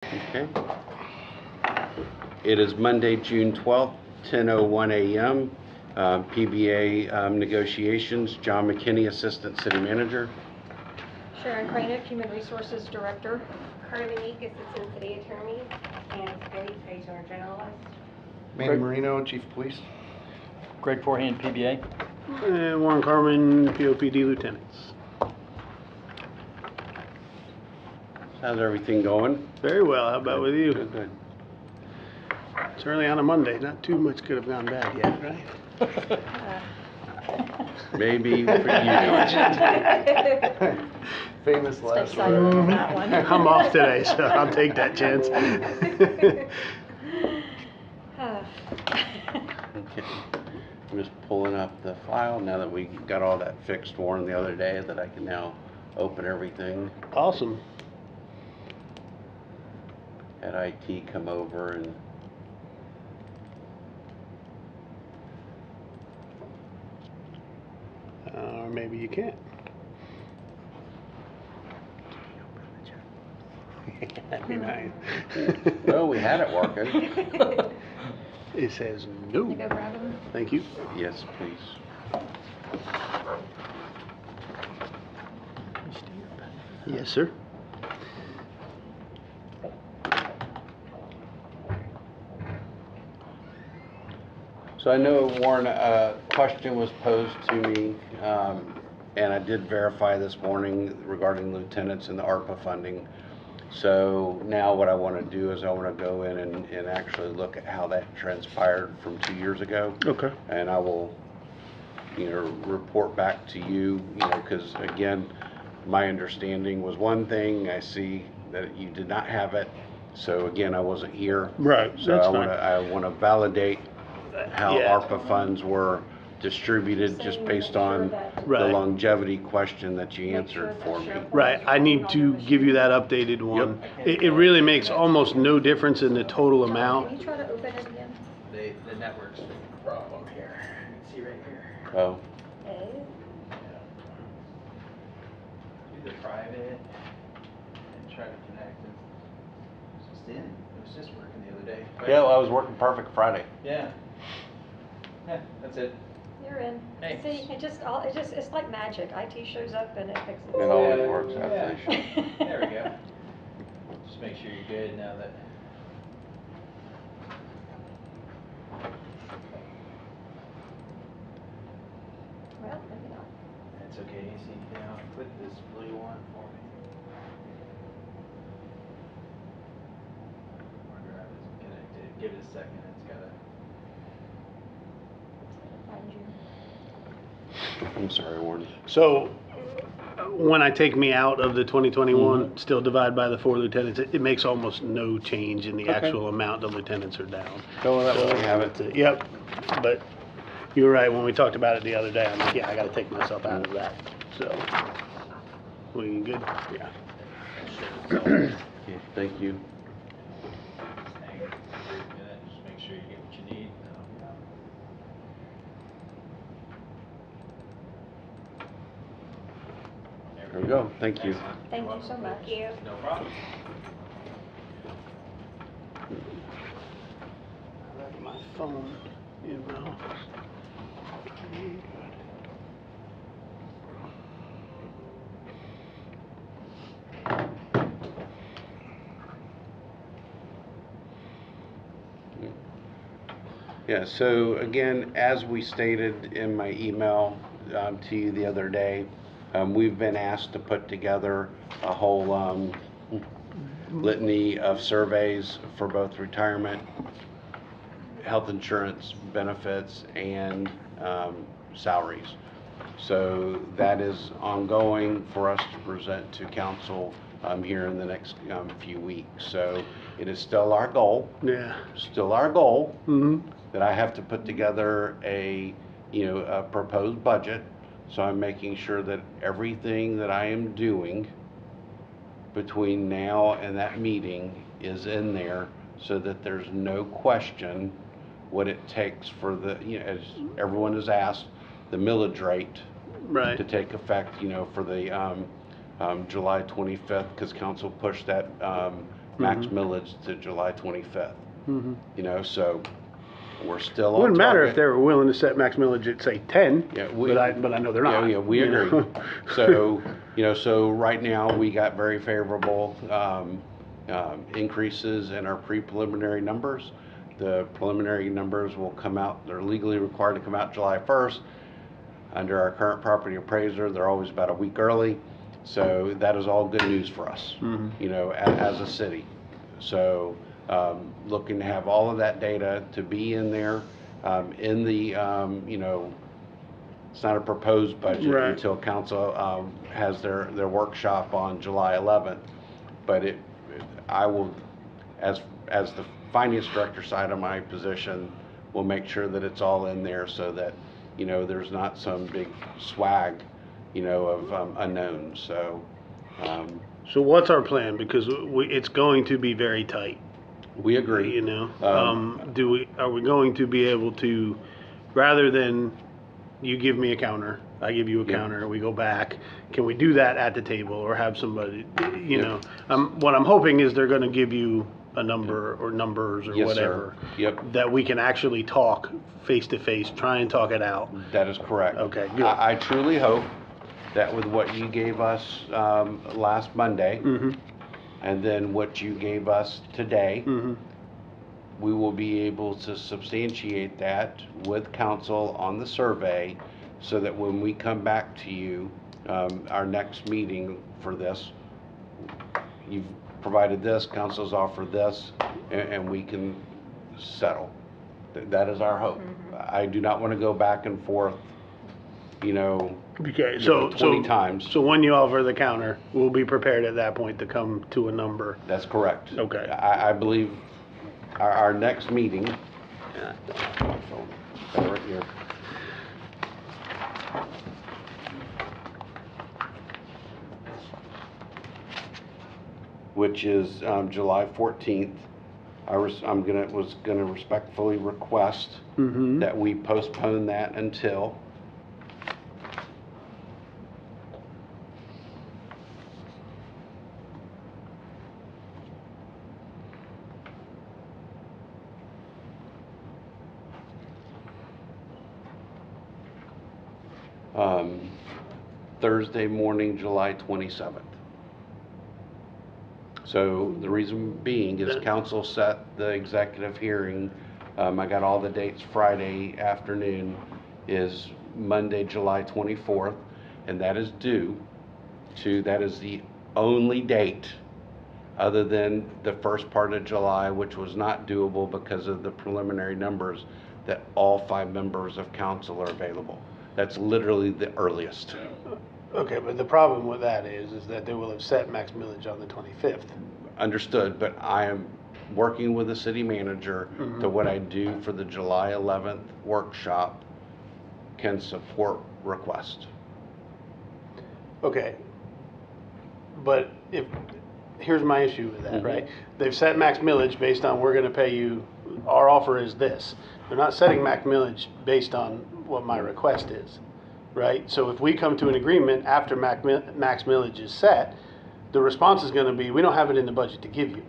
Okay. It is Monday, June 12th, 10:01 a.m. PBA negotiations. John McKinney, Assistant City Manager. Sharon Cranick, Human Resources Director. Carmen Neg, Assistant City Attorney. And Cody Fraser, Generalist. Manny Marino, Chief of Police. Greg Forehand, PBA. And Warren Carmen, POPD Lieutenants. How's everything going? Very well. How about with you? Good, good. It's early on a Monday. Not too much could have gone bad yet, right? Maybe for you. Famous last Excited about that one. I'm off today, so I'll take that chance. Okay. I'm just pulling up the file now that we got all that fixed, Warren, the other day, that I can now open everything. Awesome. Had IT come over and Or maybe you can't. That'd be nice. well, we had it working. It says You no. go grab him. Thank you. Yes, please. Yes, sir. So I know, Warren, a question was posed to me, and I did verify this morning regarding lieutenants and the ARPA funding. So now what I want to do is I want to go in and actually look at how that transpired from 2 years ago. Okay. And I will, report back to you, because again, my understanding was one thing. I see that you did not have it. So again, I wasn't here. Right. So That's I want to validate how Yeah. ARPA funds were distributed just based on the Right. longevity question that you answered for me. Right. I need to give you that updated one. It really makes almost no difference in the total Can amount. you try to open it again? The network's the problem here. You can see right here. Oh, A. Do the private and try to connect it. It's just in. It was just working the other day. yeah, well, I was working perfect Friday. Yeah. Yeah, that's it. You're in. Hey. See, it's like magic. IT shows up and it fixes It it. always works out Yeah. they should. There we go. Just make sure you're good now that. Well, maybe not. That's okay, see, now click this blue one for me. Hard drive isn't connected, give it a second, it's gotta. Find you. I'm sorry, Warren. So when I take me out of the 2021, still divide by the 4 lieutenants, it makes almost no change in the Okay. actual amount the lieutenants are down. Go with that way we have it. Yep. But you were right when we talked about it the other day. I'm like, yeah, I got to take myself out of that. So we good? Yeah. Okay, thank you. Hang it, just make sure you get what you need. There we go. Thank you. Thank you so much. Thank you. No problem. My phone in my office. Yeah, so again, as we stated in my email to you the other day, we've been asked to put together a whole litany of surveys for both retirement, health insurance benefits, and salaries. So that is ongoing for us to present to council here in the next few weeks. So it is still our goal, Yeah. Mm-hmm. that I have to put together a proposed budget. So I'm making sure that everything that I am doing between now and that meeting is in there, so that there's no question what it takes for the, as everyone has asked, the millage rate Right. to take effect, for the July 25th, because council pushed that max millage to July 25th. Mhm. You know, so we're still It on wouldn't matter if target. they were willing to set max millage at, say, 10, Yeah, but I know they're not. Yeah, we you agree. know? So, you know, so right now, we got very favorable increases in our pre-preliminary numbers. The preliminary numbers will come out, they're legally required to come out July 1st. Under our current property appraiser, they're always about a week early. So that is all good news for us, you know, as a city. So looking to have all of that data to be in there in the, you know, it's not a proposed budget Right. until council has their workshop on July 11th. But I will, as the finance director side of my position, will make sure that it's all in there so that, you know, there's not some big swag, you know, of unknowns. So So what's our plan? Because it's going to be very tight, we agree. you know? Are we going to be able to, rather than you give me a counter, I give you a Yeah. counter, we go back, can we do that at the table or have somebody, you Yep. know? What I'm hoping is they're gonna give you a number or numbers or Yes, sir. whatever. Yep. That we can actually talk face to face, try and talk it out. That is correct. Okay, good. I truly hope that with what you gave us last Monday, Mm-hmm, and then what you gave us today, mm-hmm. we will be able to substantiate that with council on the survey, so that when we come back to you, our next meeting for this, you've provided this, council's offered this, and we can settle. That is our hope. I do not want to go back and forth, you know, Okay, you so, know, 20 times. So when you offer the counter, we'll be prepared at that point to come to a number. That's correct. Okay. I believe our next meeting, right here. Which is July 14th. Was gonna respectfully request Mm-hmm. that we postpone that until Thursday morning, July 27th. So the reason being is council set the executive hearing. I got all the dates Friday afternoon, is Monday, July 24th, and that is that is the only date other than the first part of July, which was not doable because of the preliminary numbers, that all 5 members of council are available. That's literally the earliest. Okay, but the problem with that is that they will have set max millage on the 25th. Understood, but I am working with the city manager to what I do for the July 11th workshop can support request. Okay, but here's my issue with that, right? They've set max millage based on we're gonna pay you, our offer is this. They're not setting max millage based on what my request is, right? So if we come to an agreement after max millage is set, the response is gonna be, we don't have it in the budget to give you.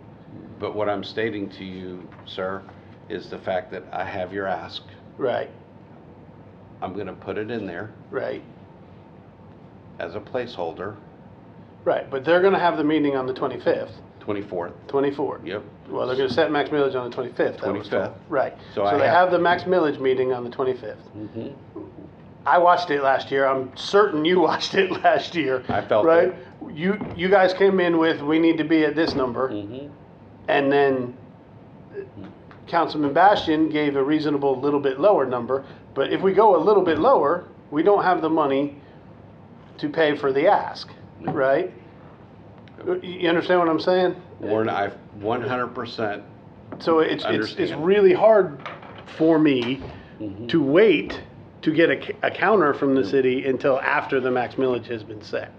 But what I'm stating to you, sir, is the fact that I have your ask. Right, I'm gonna put it in there right, as a placeholder, right, but they're gonna have the meeting on the 25th, 24th. 24th. Yep. Well, they're gonna set max millage on the 25th. I was told. 25th. Right, So so I they have- have the max millage meeting on the 25th. Mm-hmm. I watched it last year. I'm certain you watched it last year. I felt right. it. You guys came in with we need to be at this number, Mm-hmm. and then Councilman Bastian gave a reasonable little bit lower number. But if we go a little bit lower, we don't have the money to pay for the ask, right? You understand what I'm saying? Warren, I 100%. So it's Understand. really hard for me Mhm. to wait to get a counter from the city until after the max millage has been set.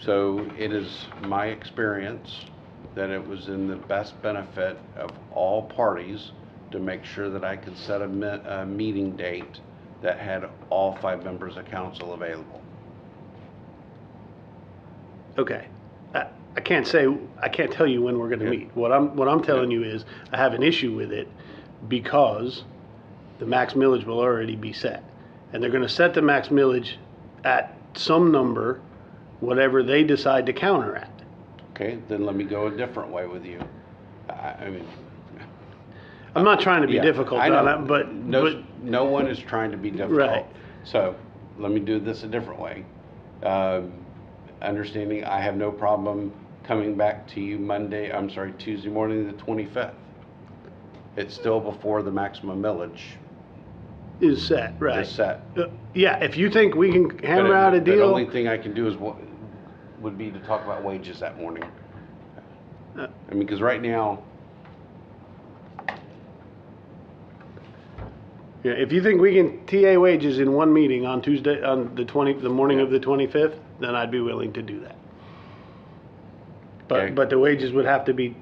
So it is my experience that it was in the best benefit of all parties to make sure that I could set a meeting date that had all 5 members of council available. Okay. I can't tell you when we're gonna Yeah. meet. What I'm telling you is, I have an issue with it because the max millage will already be set. And they're gonna set the max millage at some number, whatever they decide to counter at. Okay, then let me go a different way with you. I mean, I'm not trying to be yeah, difficult I know. on that, but No one is trying to be difficult. Right. So let me do this a different way. Understanding I have no problem coming back to you Tuesday morning, the 25th. It's still before the maximum millage is set, right? is set. Yeah, if you think we can hammer out a The deal. only thing I can do would be to talk about wages that morning. I mean, because right now, Yeah, if you think we can TA wages in one meeting on Tuesday, on the morning of the 25th, then I'd be willing to do that. Okay. But the wages would have to be,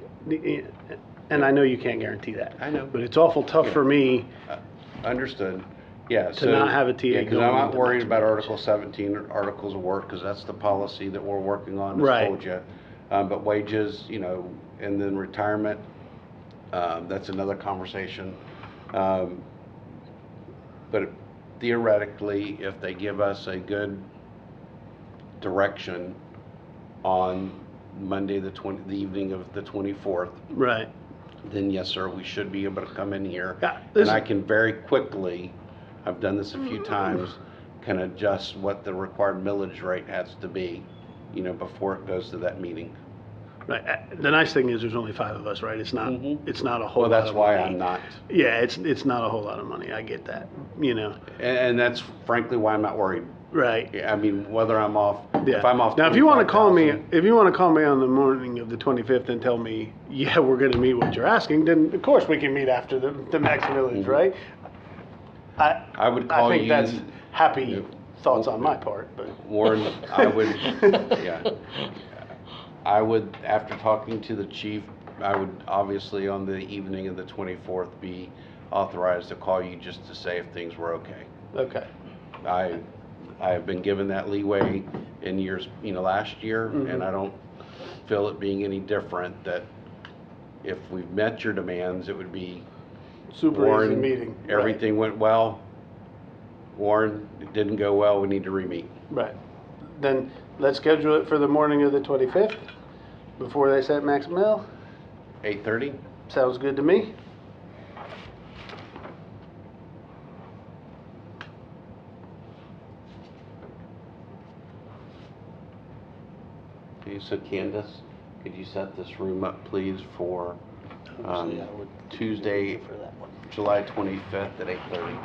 and I know you can't guarantee that. I know. But it's awful tough for me. understood. Yeah, To not have a TA yeah, 'cause going I'm not into worried next about month. Article 17 or Articles of Work, because that's the policy that we're working on, Right. as told you. But wages, and then retirement, that's another conversation. But theoretically, if they give us a good direction on Monday, the evening of the 24th, Right. then yes, sir, we should be able to come in here. Yeah, And this- I can very quickly, I've done this a few times, can adjust what the required millage rate has to be, before it goes to that meeting. Right. The nice thing is there's only 5 of us, right? It's not, Mhm. it's not a whole Well, lot that's of why money. I'm not. Yeah, it's not a whole lot of money. I get that, And that's frankly why I'm not worried. Right. Yeah, I mean, whether I'm off, Yeah. if I'm off. Now, if you want to call me, 25,000, on the morning of the 25th and tell me, yeah, we're going to meet what you're asking, then of course we can meet after the max millage, Mhm. right? I would I call think you. that's happy Yeah. thoughts on my part, but Warren, I would, yeah. I would, after talking to the chief, I would obviously on the evening of the 24th be authorized to call you just to say if things were okay. okay. I have been given that leeway in years, last year, Mhm. and I don't feel it being any different, that if we've met your demands, it would be, Super easy Warren, meeting. everything went well. Warren, it didn't go well, we need to re-meet. Right. Then let's schedule it for the morning of the 25th before they set max mill. 8:30? Sounds good to me. Okay, so Candace, could you set this room up, please, for Tuesday, July 25th at 8:30,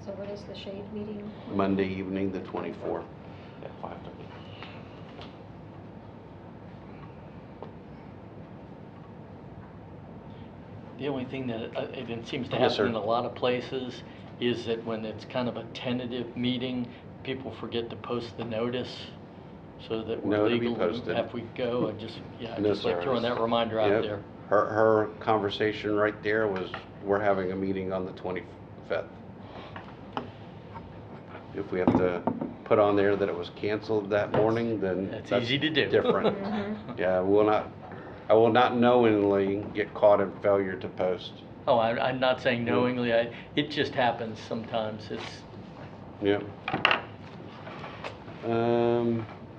So what is the shade meeting? Monday evening, the 24th at 5:30. The only thing that it seems to Yes, sir. happen in a lot of places is that when it's kind of a tentative meeting, people forget to post the notice so that No, we're it'll be legal posted. if we go. No, Just like sir. throwing that reminder out Yep. there. Her conversation right there was, we're having a meeting on the 25th. If we have to put on there that it was canceled that morning, then That's that's easy to do. different. Yeah, I will not knowingly get caught in failure to post. Oh, I'm not saying knowingly. It just happens sometimes. Yep.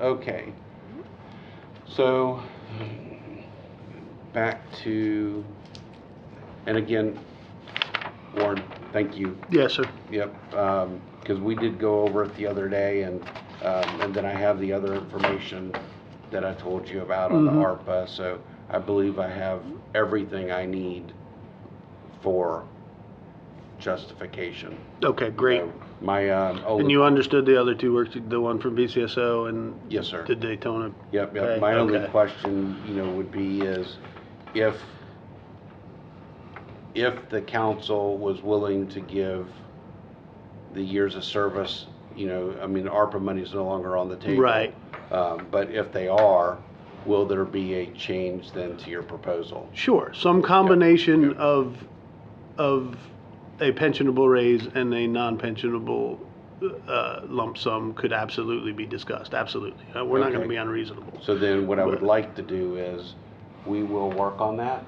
Okay. So, back to, and again, Warren, thank you. Yes, sir. Yep, because we did go over it the other day, and then I have the other information that I told you about on the ARPA, so I believe I have everything I need for justification. Okay, great. My And only, you understood the other 2 works, the one from BCSO and yes, sir. the Daytona. Yep, Okay, my only okay. question, would be is if the council was willing to give the years of service, ARPA money is no longer on the table. Right. But if they are, will there be a change then to your proposal? Sure, some combination of a pensionable raise and a non-pensionable lump sum could absolutely be discussed, absolutely. We're not gonna Okay. be unreasonable. So then what I would But- like to do is, we will work on that,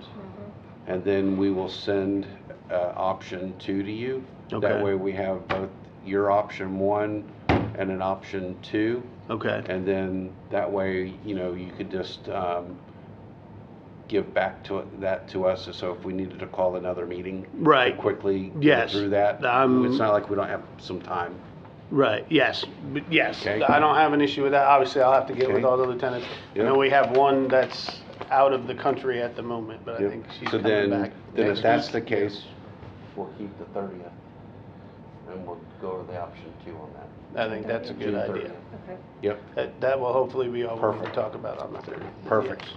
and then we will send option 2 to you. Okay. That way we have both your option 1 and an option 2. Okay, And then that way, you could just give back that to us, so if we needed to call another meeting. Right. To quickly go Yes. through that. I'm- It's not like we don't have some time. right, yes, yes. Okay. I don't have an issue with that. Obviously, I'll have to get with Okay. all the lieutenants. I Yep. know we have one that's out of the country at the moment, but I Yep. think she's So coming back then if next that's week. the case, we'll keep the 30th, and we'll go over the option 2 on that. I think that's a good June idea. 30th. Okay. Yep, That will hopefully be all we need to Perfect. talk about on the 30th. perfect. Yes.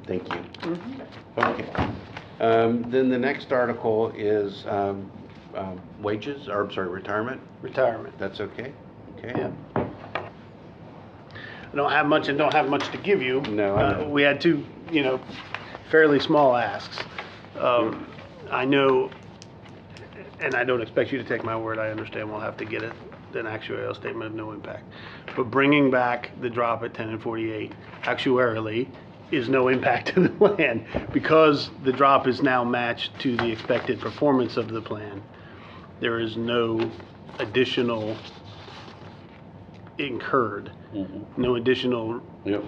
Thank you. Mm-hmm. Okay. Then the next article is wages, or I'm sorry, retirement. Retirement. That's okay? Okay. Yeah. I don't have much and don't have much to give you. No, I know. We had two, fairly small asks. I know, and I don't expect you to take my word, I understand we'll have to get an actuarial statement of no impact. But bringing back the drop at 10 and 48 actuarially is no impact to the plan because the drop is now matched to the expected performance of the plan. There is no additional incurred, no additional Yep.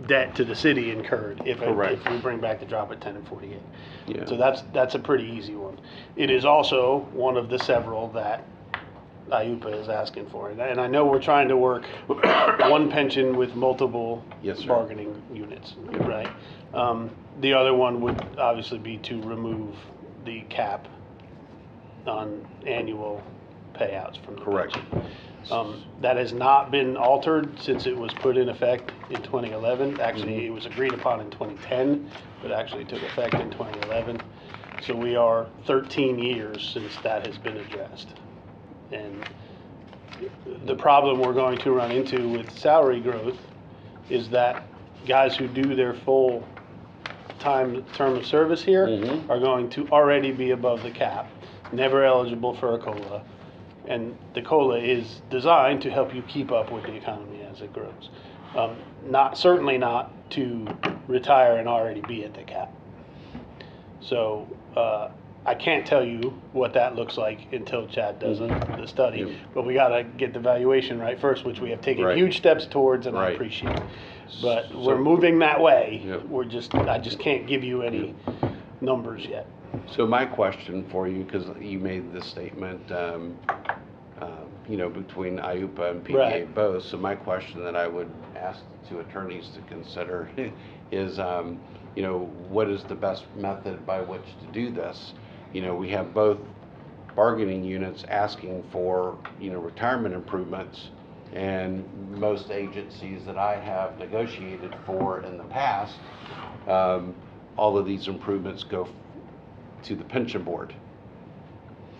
debt to the city incurred if Correct. we bring back the drop at 10 and 48. Yeah. So that's a pretty easy one. It is also one of the several that IUPA is asking for. And I know we're trying to work one pension with multiple Yes, sir. bargaining units, right? The other one would obviously be to remove the cap on annual payouts from the Correct. pension. That has not been altered since it was put in effect in 2011. Actually, it was agreed upon in 2010, but actually took effect in 2011. So we are 13 years since that has been addressed. And the problem we're going to run into with salary growth is that guys who do their full time term of service here Mhm. are going to already be above the cap, never eligible for a COLA. And the COLA is designed to help you keep up with the economy as it grows. Certainly not to retire and already be at the cap. So I can't tell you what that looks like until Chad does the study. Yep. But we got to get the valuation right first, which we have taken Right. huge steps towards, and I Right. appreciate. But So- we're moving that way. Yep. I just can't give you any numbers yet. So my question for you, because you made this statement, between IUPA and PDA Right. both. So my question that I would ask the two attorneys to consider is, what is the best method by which to do this? We have both bargaining units asking for, retirement improvements, and most agencies that I have negotiated for in the past, all of these improvements go to the pension board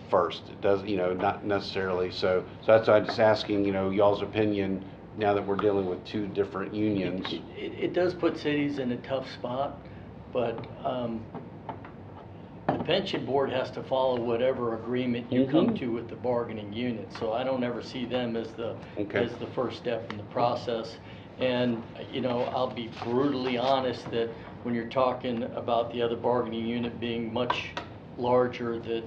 first. It does, not necessarily. So that's why I'm just asking, y'all's opinion now that we're dealing with two different unions. It does put cities in a tough spot, but the pension board has to follow whatever agreement you come to with the bargaining unit. So I don't ever see them as the first step in the process. And, I'll be brutally honest that when you're talking about the other bargaining unit being much larger, that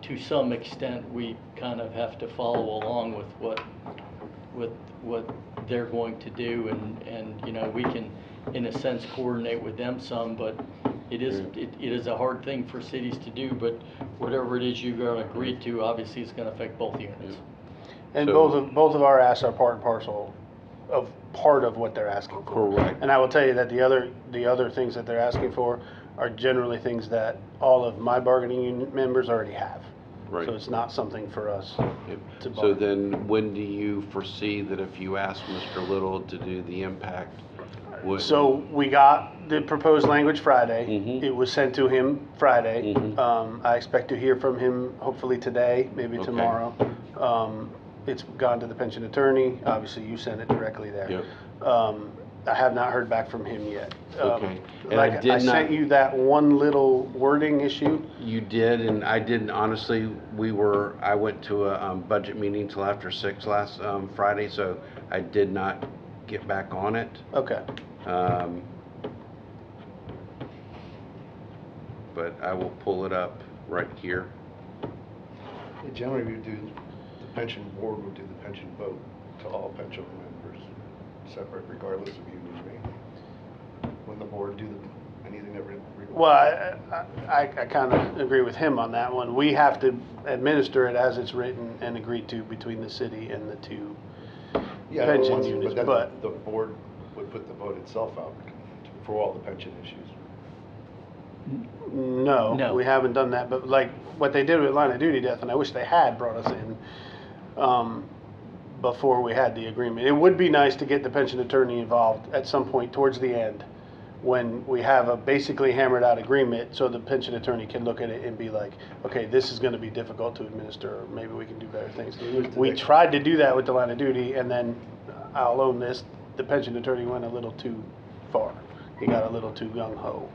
to some extent, we kind of have to follow along with what they're going to do, and we can, in a sense, coordinate with them some, but it is a hard thing for cities to do, but whatever it is you're going to agree to, obviously it's going to affect both units. And So- both of our asks are part and parcel of part of what they're asking for. Correct. And I will tell you that the other things that they're asking for are generally things that all of my bargaining unit members already have. Right. So it's not something for us Yep. to So bargain. then, when do you foresee that if you ask Mr. Little to do the impact? So we got the proposed language Friday. Mhm. It was sent to him Friday. Mhm. I expect to hear from him hopefully today, maybe Okay. tomorrow. It's gone to the pension attorney. Obviously, you sent it directly there. Yep. I have not heard back from him yet. Okay. And I Like, did I sent not- you that one little wording issue. You did, and I didn't, honestly, I went to a budget meeting till after 6 last Friday, so I did not get back on it. Okay. But I will pull it up right here. Generally, we do, the pension board would do the pension vote to all pension members, separate regardless of union rate. When the board do anything that. Well, I kind of agree with him on that one. We have to administer it as it's written and agreed to between the city and the two Yeah, pension once- units, then but- the board would put the vote itself out for all the pension issues. No, No. we haven't done that, but like what they did with line of duty death, and I wish they had brought us in before we had the agreement. It would be nice to get the pension attorney involved at some point towards the end when we have a basically hammered out agreement, so the pension attorney can look at it and be like, okay, this is gonna be difficult to administer, or maybe we can do better things. So who's the We next- tried to do that with the line of duty, and then I'll own this, the pension attorney went a little too far. He got a little too gung-ho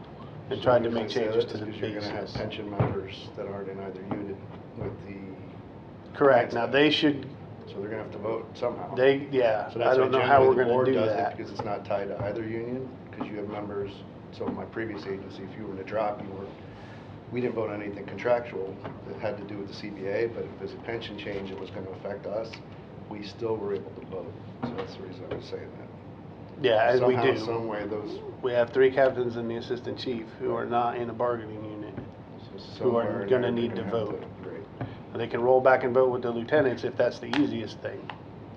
and So tried to the make reason I say changes that to is the 'cause you're gonna have basis. pension members that aren't in either unit with the. Correct, now they should, So they're gonna have to vote somehow. yeah, So I that's don't why know how generally we're the gonna board do does it, that. because it's not tied to either union, because you have members, so in my previous agency, if you were to drop, we didn't vote on anything contractual that had to do with the CBA, but if there's a pension change that was gonna affect us, we still were able to vote. So that's the reason I was saying that. Yeah, and we Somehow, do. some way, those, We have 3 captains and the assistant chief who are not in a bargaining unit. somewhere in gonna there, need they're to gonna have vote. Right. They can roll back and vote with the lieutenants if that's the easiest thing.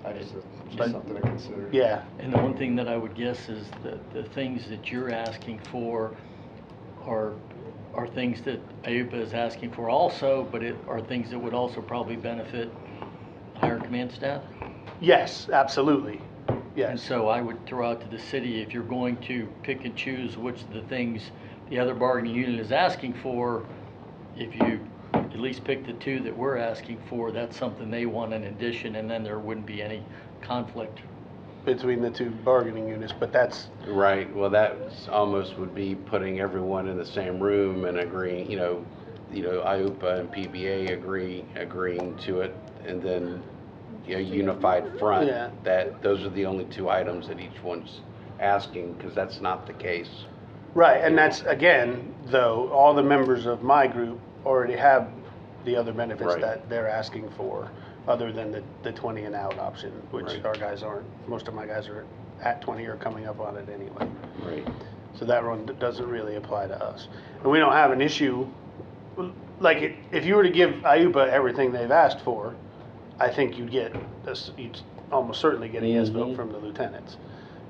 It's But- just something to consider. Yeah, And the one thing that I would guess is that the things that you're asking for are things that AUPA is asking for also, but it are things that would also probably benefit higher command staff. yes, absolutely, And yes. so I would throw out to the city, if you're going to pick and choose which of the things the other bargaining unit is asking for, if you at least pick the 2 that we're asking for, that's something they want in addition, and then there wouldn't be any conflict. Between the 2 bargaining units, but that's, Right, well, that almost would be putting everyone in the same room and agreeing, IUPA and PBA agreeing to it, and then, unified front. Yeah. That, those are the only 2 items that each one's asking, because that's not the case. right, and that's, again, though, all the members of my group already have the other benefits Right. that they're asking for, other than the 20 and out option, which Right. our guys aren't. Most of my guys are at 20 or coming up on it anyway. Right. So that one doesn't really apply to us. And we don't have an issue, like, if you were to give IUPA everything they've asked for, I think you'd almost certainly get a yes vote from the lieutenants.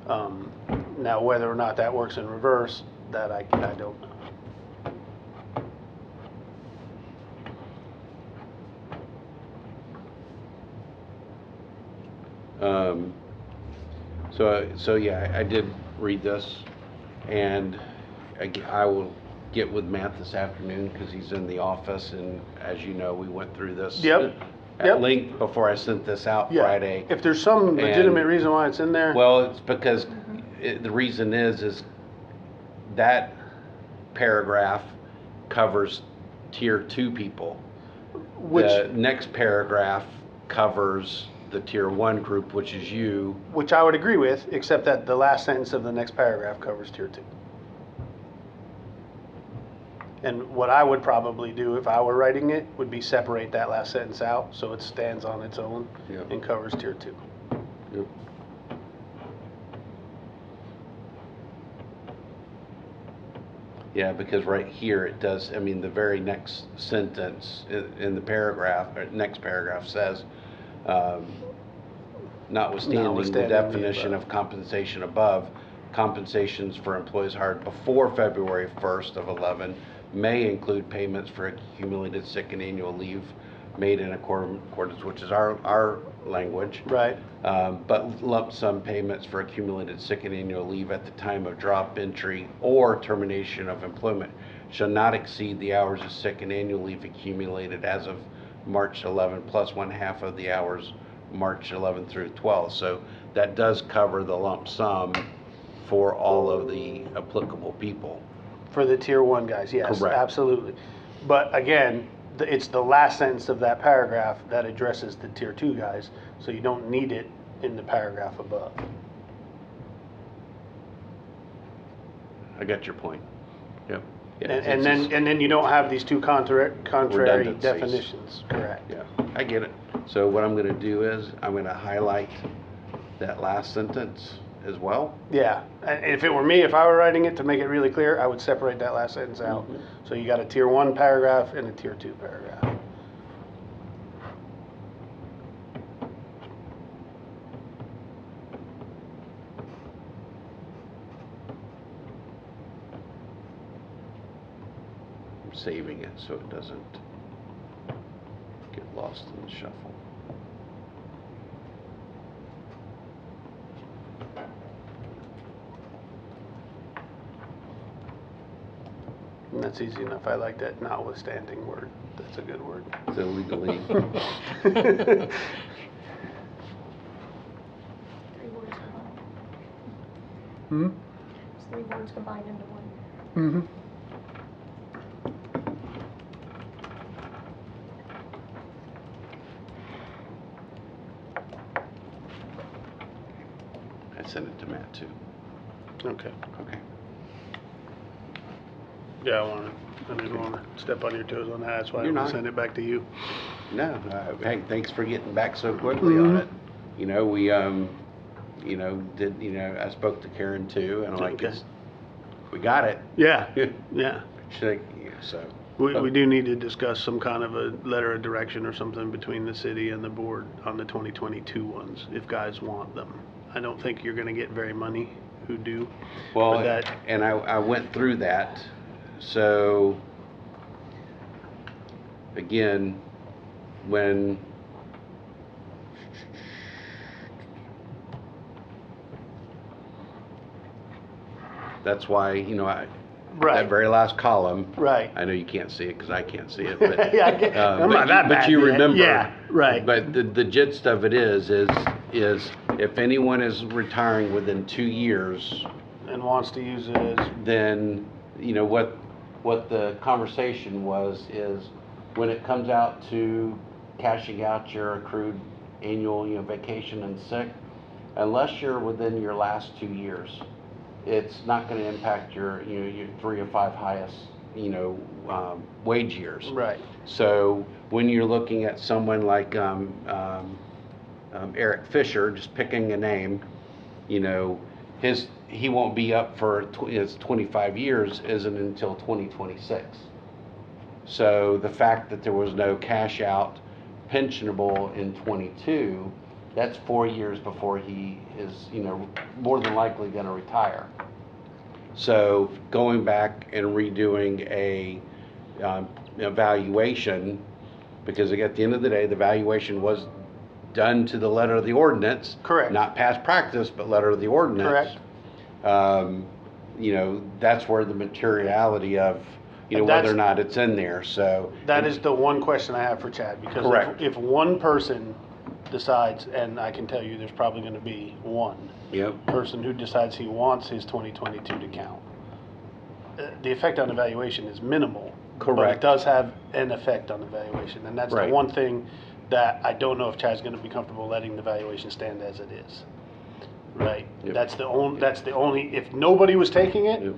Now, whether or not that works in reverse, that I don't know. So yeah, I did read this, and I will get with Matt this afternoon, because he's in the office, and as you know, we went through this Yep. Yep. at length before I sent this out Yeah. Friday. If there's some legitimate And- reason why it's in there. Well, it's because the reason is that paragraph covers tier 2 people. Which The next paragraph covers the tier 1 group, which is you. I would agree with, except that the last sentence of the next paragraph covers tier 2. And what I would probably do if I were writing it would be separate that last sentence out so it stands on its own Yeah. and covers tier 2. Yep. Yeah, because right here it does, the very next sentence in the paragraph, or next paragraph says, notwithstanding the Notwithstanding the definition above. of compensation above, compensations for employees hired before February 1st of 11 may include payments for accumulated sick and annual leave made in accordance, which is our language. Right. But lump sum payments for accumulated sick and annual leave at the time of drop entry or termination of employment shall not exceed the hours of sick and annual leave accumulated as of March 11 plus 1/2 of the hours March 11 through 12. So that does cover the lump sum for all of the applicable people. For the tier 1 guys, yes, Correct. absolutely. But again, it's the last sentence of that paragraph that addresses the tier 2 guys, so you don't need it in the paragraph above. I got your point. Yep. Yeah, And it's just- then you don't have these two contrary Redundancies. definitions, correct? Yeah, I get it. So what I'm gonna do is, I'm gonna highlight that last sentence as well. Yeah, and if it were me, if I were writing it to make it really clear, I would separate that last sentence out. So you got a tier 1 paragraph and a tier 2 paragraph. I'm saving it so it doesn't get lost in the shuffle. And that's easy enough. I like that notwithstanding word. That's a good word. So legally, 3 words combined. Hmm? It's 3 words combined into one. Mm-hmm. I sent it to Matt too. Okay. Okay. Yeah, I didn't want to step on your toes on that. That's why You're I'm not. gonna send it back to you. No, hey, thanks for getting back so quickly on it. You know, we, I spoke to Karen too, and I'm like, Okay. we got it. Yeah, yeah. Should I, yeah, so. We do need to discuss some kind of a letter of direction or something between the city and the board on the 2022 ones, if guys want them. I don't think you're gonna get very many who do. Well, but that, and I went through that, so, again, when, that's why, that right, very last column, right. I know you can't see it because I can't see it, but. Yeah, I'm but not that you- bad But you yet. remember. Yeah, right. But the gist of it is if anyone is retiring within 2 years, And wants to use it as, then, what the conversation is when it comes out to cashing out your accrued annual, vacation and sick, unless you're within your last 2 years, it's not gonna impact your 3 or 5 highest, wage years. right, So when you're looking at someone like Eric Fisher, just picking a name, he won't be up for his 25 years isn't until 2026. So the fact that there was no cash out pensionable in 22, that's 4 years before he is, more than likely going to retire. So going back and redoing a evaluation, because at the end of the day, the valuation was done to the letter of the ordinance. Correct. Not past practice, but letter of the ordinance. Correct. That's where the materiality of, whether or not it's in there, so. that is the one question I have for Chad, because Correct. if one person decides, and I can tell you there's probably gonna be one Yep, person who decides he wants his 2022 to count. The effect on evaluation is minimal. But it Correct. does have an effect on evaluation, and that's the Right. one thing that I don't know if Chad's gonna be comfortable letting the valuation stand as it is. Right? Yep. That's the only, if nobody was taking it, yep,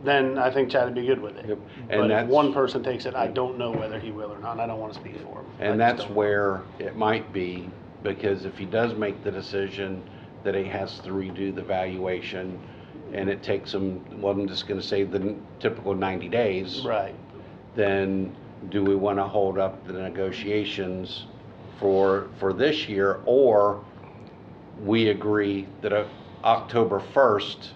then I think Chad would be good with it. Yep. But And if that's- one person takes it, I don't know whether he will or not, and I don't wanna speak for him. I and just that's don't. where it might be, because if he does make the decision that he has to redo the valuation, and it takes him, well, I'm just gonna say the typical 90 days. Right, Then do we want to hold up the negotiations for this year, or we agree that October 1st,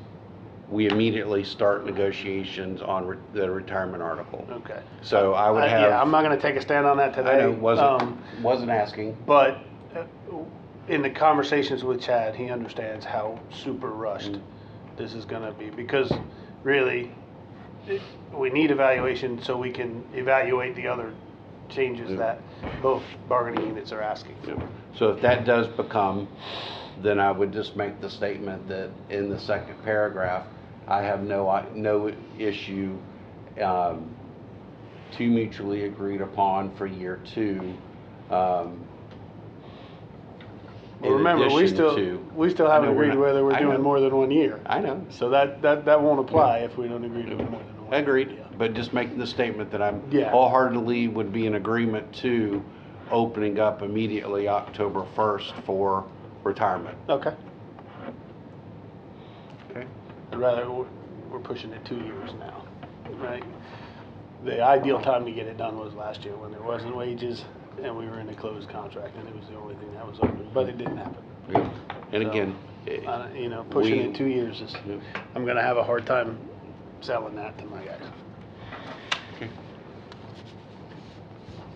we immediately start negotiations on the retirement article? okay. So I would have. Yeah, I'm not gonna take a stand on that today. I know, wasn't asking. But in the conversations with Chad, he understands how super rushed this is gonna be, because really, we need evaluation so we can evaluate the other changes Yeah. that both bargaining units are asking. So if that does become then I would just make the statement that in the second paragraph, I have no issue to mutually agreed upon for year 2. Well, remember, we still haven't agreed whether we're doing more than 1 year. I know. So that won't apply if we don't agree to more than 1 year. Agreed, Yeah. but just making the statement that I'm Yeah. wholeheartedly would be in agreement to opening up immediately October 1st for retirement. Okay. Okay. I'd rather, we're pushing it 2 years now, right? The ideal time to get it done was last year when there wasn't wages and we were in a closed contract and it was the only thing that was open, but it didn't happen. Yeah. And So, again, pushing we- it 2 years is, Yeah. I'm gonna have a hard time selling that to my guys. Okay.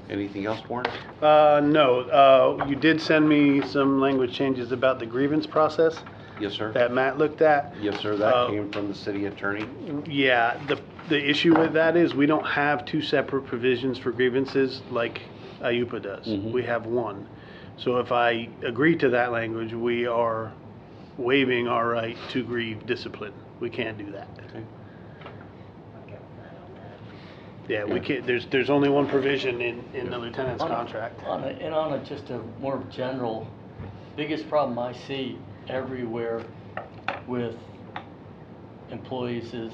Anything else, Warren? No, you did send me some language changes about the grievance process Yes, sir. that Matt looked at. Yes, sir. That came from the city attorney. Yeah, the issue with that is we don't have 2 separate provisions for grievances like IUPA does. Mhm. We have one. So if I agree to that language, we are waiving our right to grieve discipline. We can't do that. Okay. Yeah, we can't, there's only one provision in the lieutenant's contract. On a just a more general, biggest problem I see everywhere with employees is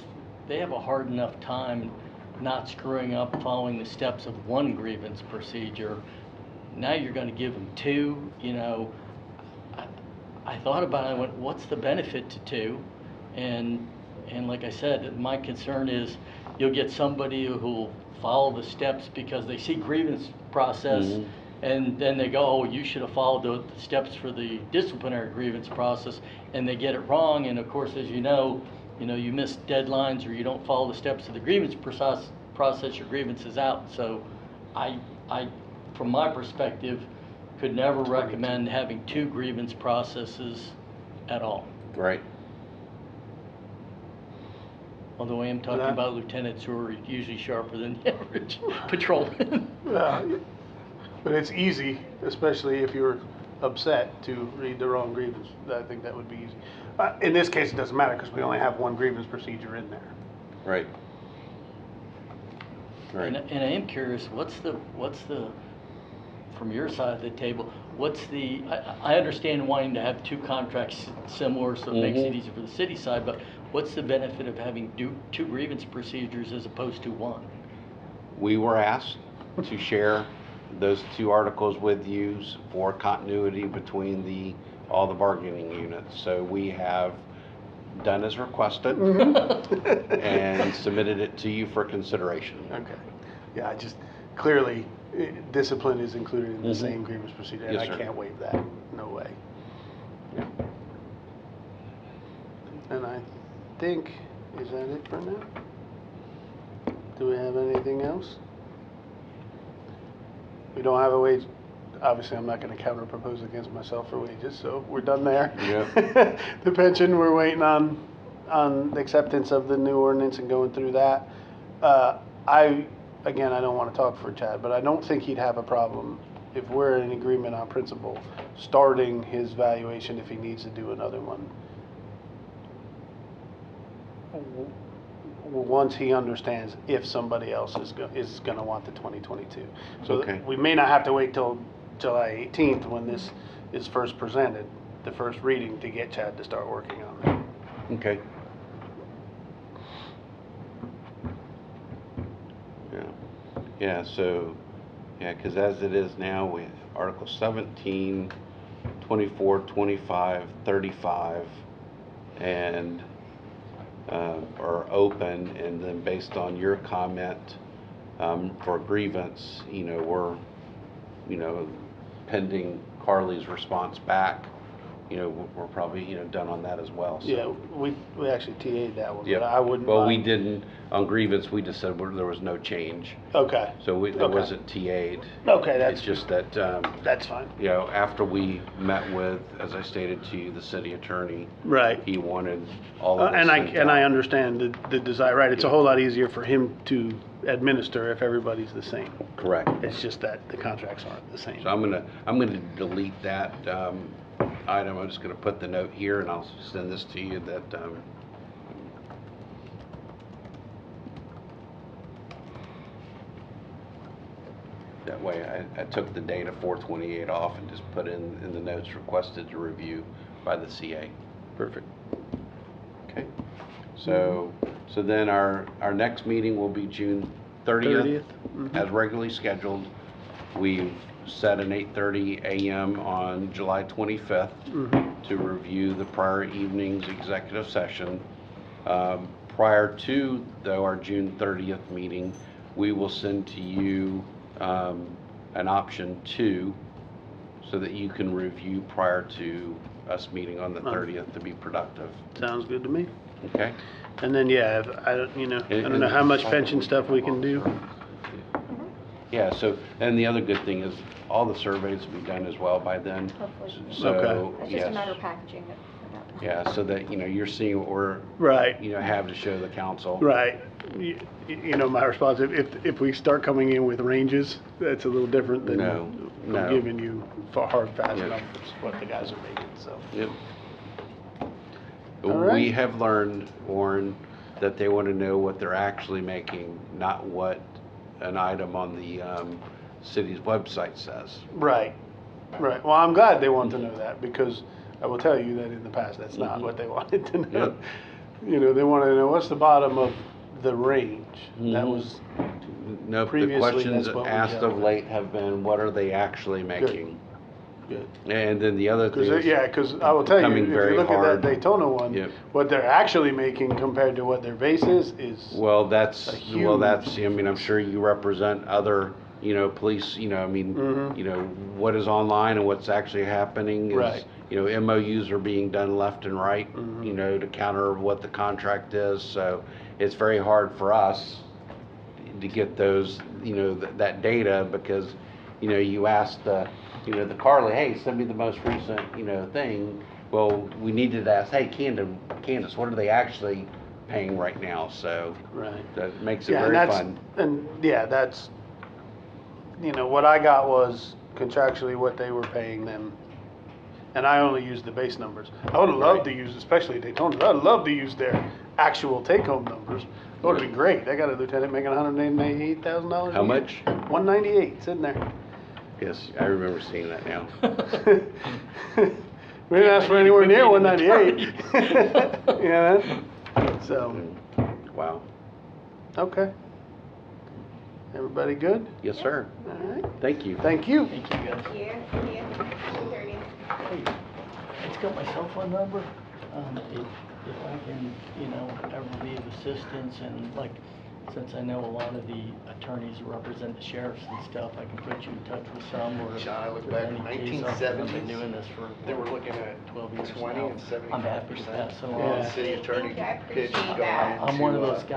they have a hard enough time not screwing up following the steps of one grievance procedure. Now you're gonna give them 2, you know. I thought about it, I went, what's the benefit to 2? And like I said, my concern is you'll get somebody who'll follow the steps because they see grievance process Mhm. and then they go, oh, you should have followed the steps for the disciplinary grievance process, and they get it wrong. And of course, as you know, you miss deadlines or you don't follow the steps of the grievance process, your grievance is out. So I, from my perspective, could never recommend having 2 grievance processes at all. Right. Although I am talking Yeah. about lieutenants who are usually sharper than the average patrolman. But it's easy, especially if you're upset, to read the wrong grievance. I think that would be easy. In this case, it doesn't matter because we only have one grievance procedure in there. Right. Right. And I am curious, what's the, from your side of the table, I understand wanting to have 2 contracts similar so it makes it Mhm. easier for the city side, but what's the benefit of having 2 grievance procedures as opposed to 1? We were asked to share those 2 articles with you for continuity between all the bargaining units. So we have done as requested and submitted it to you for consideration. Okay. Yeah, clearly, discipline is included in the Mhm. same grievance procedure, and Yes, I sir. can't waive that. No way. Yeah. And I think, is that it for now? Do we have anything else? We don't have a wage, obviously I'm not gonna counter propose against myself for wages, so we're done there. Yep. The pension, we're waiting on acceptance of the new ordinance and going through that. Again, I don't wanna talk for Chad, but I don't think he'd have a problem if we're in agreement on principle, starting his valuation if he needs to do another one. Once he understands if somebody else is gonna want the 2022. So Okay. we may not have to wait till July 18th when this is first presented, the first reading, to get Chad to start working on it. Okay. Yeah. Yeah, so, because as it is now, we have Article 17, 24, 25, 35, and are open, and then based on your comment for grievance, we're, pending Carly's response back, we're probably, done on that as well. So. Yeah, we actually TA'd that one, Yep. but I wouldn't Well, we mind. didn't, on grievance, we just said there was no change. Okay, So there Okay. wasn't TA'd. okay, It's just that, that's fine. after we met with, as I stated to you, the city attorney, Right. he wanted all of this And sent I out. understand the desire, right, it's a whole lot easier for him to administer if everybody's the same. Correct. It's just that the contracts aren't the same. So I'm gonna delete that item, I'm just gonna put the note here and I'll send this to you that, that way I took the date of 4/28 off and just put in the notes requested to review by the CA. Perfect. Okay, so then our next meeting will be June 30th, as regularly scheduled. We've set an 8:30 a.m. on July 25th to review the prior evening's executive session. Prior to, though, our June 30th meeting, we will send to you an option 2 so that you can review prior to us meeting on the 30th to be productive. Sounds good to me. Okay? And then, yeah, I don't know how much pension stuff we can do. Yeah, so, and the other good thing is all the surveys will be done as well by then. Hopefully. So, Okay. It's just a matter yes. of packaging it. Yeah, so that, you're seeing what we're, Right. have to show the council. Right. My response, if we start coming in with ranges, that's a little different than No. giving you hard, fast Yeah. numbers, what the guys are making, so. Yep. All right. We have learned, Warren, that they want to know what they're actually making, not what an item on the city's website says. Right, right. Well, I'm glad they want to know that, because I will tell you that in the past, that's not what they wanted to know. They wanted to know what's the bottom of the range. That was, Nope, the Previously, questions that's what we asked dealt of with. late have been, what are they actually making? good. And then the other thing is, Because I will tell you, becoming if very you look at hard. that Daytona one, Yep. what they're actually making compared to what their base is well, that's, a huge- I'm sure you represent other, police, what is online and what's actually happening is, Right. MOUs are being done left and right, to counter what the contract is. So it's very hard for us to get those, that data because, you ask the Carly, hey, send me the most recent, thing. Well, we needed to ask, hey, Candace, what are they actually paying right now? So right. that makes it Yeah, very and fun. that's, what I got was contractually what they were paying them. And I only used the base numbers. I would have loved to use, especially Daytona, I'd love to use their actual take-home numbers. That would have been great. I got a lieutenant making $198,000. How much? 198, sitting there. Yes, I remember seeing that now. We didn't ask for anywhere near 198. Yeah, so, Wow. okay. Everybody good? Yes, sir. All right. Thank you. Thank you. Thank you, guys. Here, June 30th. Hey, it's got my cell phone number. If I can, ever be of assistance and since I know a lot of the attorneys who represent the sheriffs and stuff, I can put you in touch with some or. John, I look if back there's in any case, I've been 1970s, doing this for. They were looking at 12 years 20 now. and 75%. I'm happy to pass it Yeah. along. City attorney Thank you, I pitch appreciate going that. I'm one of into, those guys